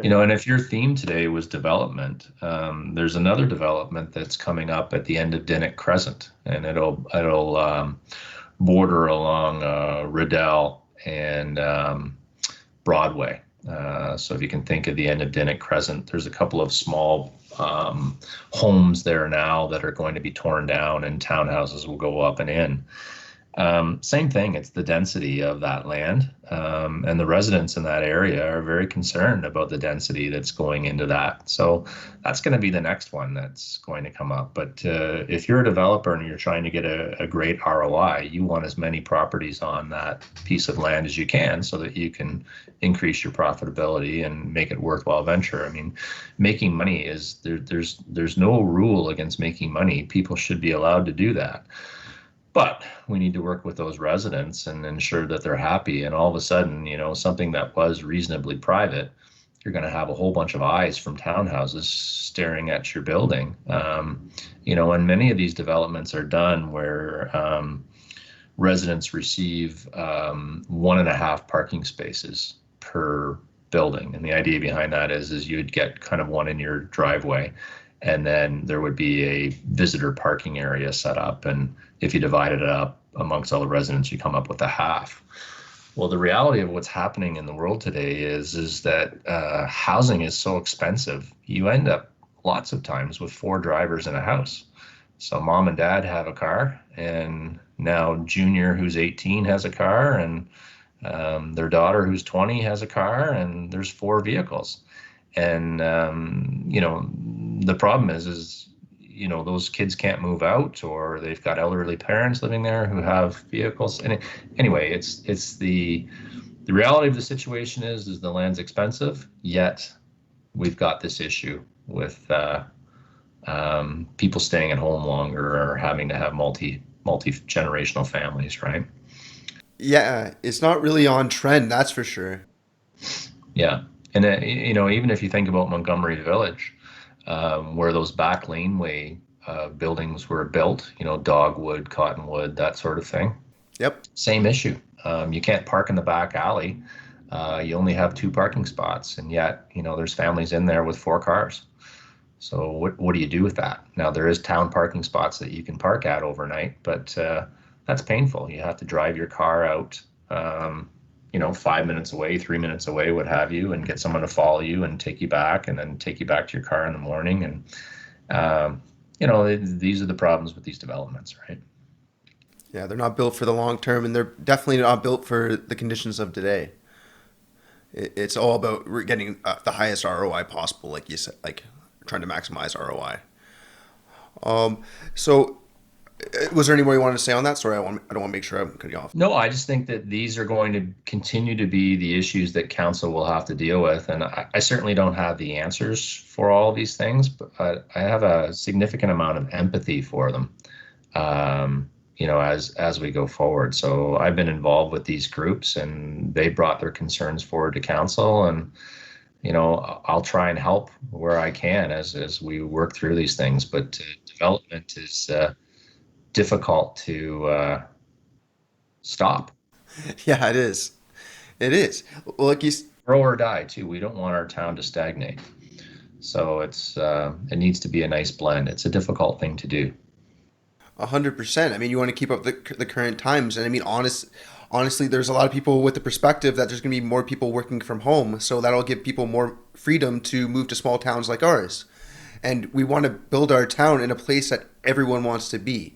You know, and if your theme today was development, there's another development that's coming up at the end of Dinnick Crescent, and it'll border along Riddell and Broadway. So if you can think of the end of Dinnick Crescent, there's a couple of small homes there now that are going to be torn down, and townhouses will go up and in. Same thing, it's the density of that land, and the residents in that area are very concerned about the density that's going into that. So that's going to be the next one that's going to come up. But if you're a developer and you're trying to get a great ROI, you want as many properties on that piece of land as you can so that you can increase your profitability and make it a worthwhile venture. I mean, making money is, there's no rule against making money. People should be allowed to do that. But we need to work with those residents and ensure that they're happy. And all of a sudden, you know, something that was reasonably private, you're going to have a whole bunch of eyes from townhouses staring at your building. You know, and many of these developments are done where residents receive 1.5 parking spaces per building. And the idea behind that is you'd get kind of one in your driveway, and then there would be a visitor parking area set up. And if you divided it up amongst all the residents, you come up with a half. Well, the reality of what's happening in the world today is that housing is so expensive. You end up lots of times with 4 drivers in a house. So mom and dad have a car, and now Junior, who's 18, has a car, and their daughter, who's 20, has a car, and there's 4 vehicles. And you know, the problem is you know, those kids can't move out, or they've got elderly parents living there who have vehicles. And anyway, it's the reality of the situation is the land's expensive, yet we've got this issue with people staying at home longer or having to have multi-generational families, right? Yeah, it's not really on trend, that's for sure. Yeah. And you know, even if you think about Montgomery Village, where those back laneway buildings were built, you know, dogwood, cottonwood, that sort of thing. Yep. Same issue. You can't park in the back alley. You only have 2 parking spots, and yet, you know, there's families in there with 4 cars. So what do you do with that? Now, there is town parking spots that you can park at overnight, but that's painful. You have to drive your car out, you know, 5 minutes away, 3 minutes away, what have you, and get someone to follow you and take you back, and then take you back to your car in the morning. And, you know, these are the problems with these developments, right? Yeah, they're not built for the long term, and they're definitely not built for the conditions of today. It's all about getting the highest ROI possible, like you said, like trying to maximize ROI. So, was there any more you wanted to say on that? Sorry, I don't want to make sure I'm cutting you off. No, I just think that these are going to continue to be the issues that council will have to deal with. And I certainly don't have the answers for all of these things, but I have a significant amount of empathy for them, you know, as we go forward. So I've been involved with these groups, and they brought their concerns forward to council, and, you know, I'll try and help where I can as we work through these things. But development is difficult to stop. Yeah, it is. It is. Well, like Grow or die too. We don't want our town to stagnate. So it needs to be a nice blend. It's a difficult thing to do. 100%. I mean, you want to keep up the current times, and I mean, honestly, there's a lot of people with the perspective that there's going to be more people working from home, so that'll give people more freedom to move to small towns like ours. And we want to build our town in a place that everyone wants to be.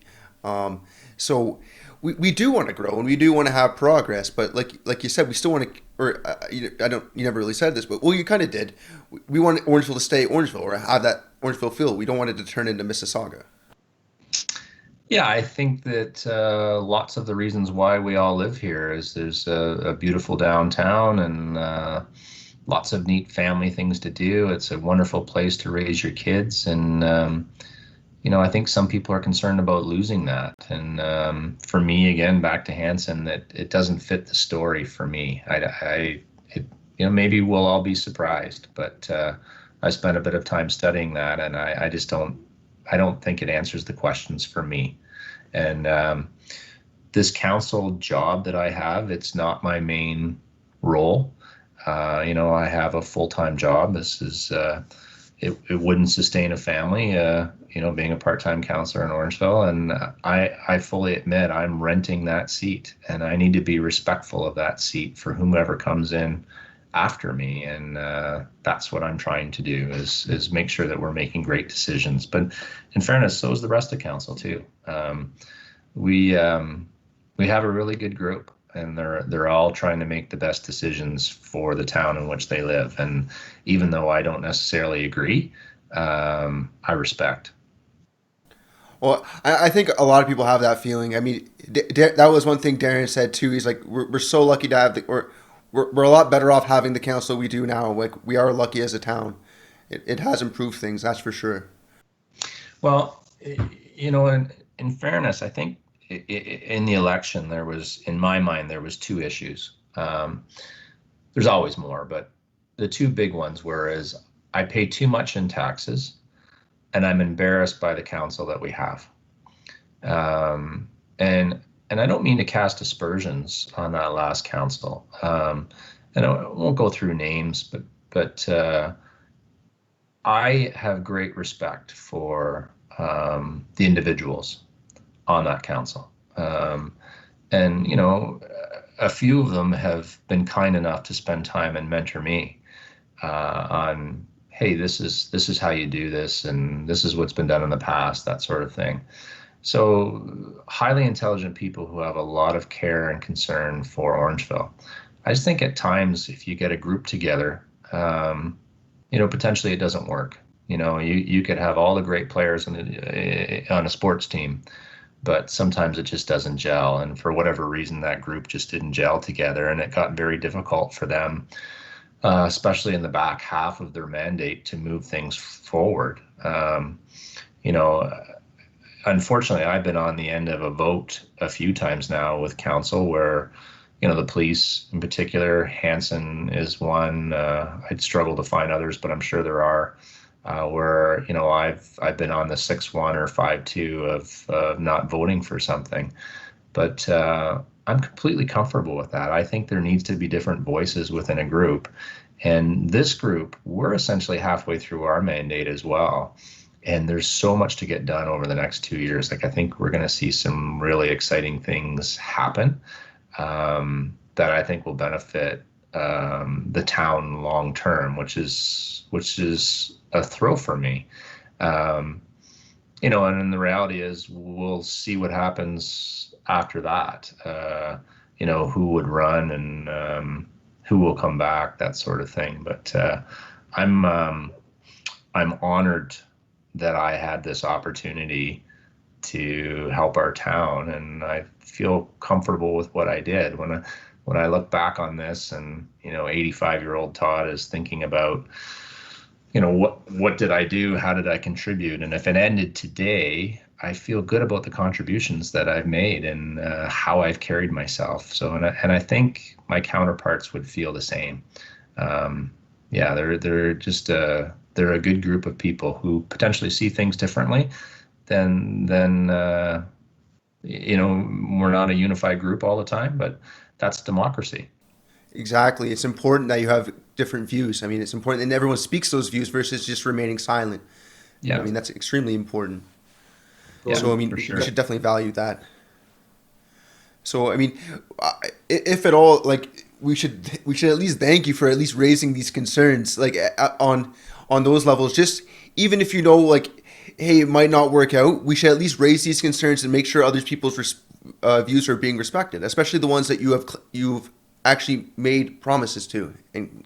So we do want to grow, and we do want to have progress, but like you said, we still want to, or you never really said this, but well, you kind of did. We want Orangeville to stay Orangeville, or have that Orangeville feel. We don't want it to turn into Mississauga. Yeah, I think that lots of the reasons why we all live here is there's a beautiful downtown, and lots of neat family things to do. It's a wonderful place to raise your kids, and you know, I think some people are concerned about losing that. And for me, again, back to Hanson, that it doesn't fit the story for me. You know, maybe we'll all be surprised, but I spent a bit of time studying that, and I just I don't think it answers the questions for me. And this council job that I have, it's not my main role. I have a full-time job. This is it wouldn't sustain a family, being a part-time counselor in Orangeville. And I fully admit I'm renting that seat, and I need to be respectful of that seat for whomever comes in after me. And that's what I'm trying to do is make sure that we're making great decisions. But in fairness, so is the rest of council too. We have a really good group, and they're all trying to make the best decisions for the town in which they live. And even though I don't necessarily agree, I respect. Well, I think a lot of people have that feeling. I mean, that was one thing Darren said too. He's like, we're so lucky to have we're a lot better off having the council we do now. Like, we are lucky as a town. It has improved things, that's for sure. Well, in fairness, I think in the election in my mind, there was two issues. There's always more, but the two big ones were is I pay too much in taxes, and I'm embarrassed by the council that we have. And I don't mean to cast aspersions on that last council. And I won't go through names, but I have great respect for the individuals on that council. And a few of them have been kind enough to spend time and mentor me on, hey, this is how you do this, and this is what's been done in the past, that sort of thing. So highly intelligent people who have a lot of care and concern for Orangeville. I just think at times if you get a group together, potentially it doesn't work. You could have all the great players on a sports team, but sometimes it just doesn't gel. And for whatever reason, that group just didn't gel together, and it got very difficult for them, especially in the back half of their mandate, to move things forward. Unfortunately, I've been on the end of a vote a few times now with council where, the police in particular, Hanson is one. I'd struggle to find others, but I'm sure there are. Where I've been on the 6-1 or 5-2 of not voting for something, but I'm completely comfortable with that. I think there needs to be different voices within a group, and this group, we're essentially halfway through our mandate as well, and there's so much to get done over the next 2 years. Like, I think we're going to see some really exciting things happen that I think will benefit the town long term, which is a thrill for me. And then the reality is we'll see what happens after that. Who would run and who will come back, that sort of thing. But I'm honored that I had this opportunity to help our town, and I feel comfortable with what I did. When I look back on this, and 85-year-old Todd is thinking about, what did I do? How did I contribute? And if it ended today, I feel good about the contributions that I've made and how I've carried myself. So, and I think my counterparts would feel the same. They're just they're a good group of people who potentially see things differently than we're not a unified group all the time, but that's democracy. Exactly. It's important that you have different views. I mean, it's important that everyone speaks those views versus just remaining silent. Yeah. I mean, that's extremely important. Yeah, So, I mean, for we sure. should definitely value that. So, I mean, if at all, like, we should at least thank you for at least raising these concerns, like, on those levels. Just even if like, hey, it might not work out, we should at least raise these concerns and make sure other people's views are being respected, especially the ones that you've actually made promises to. And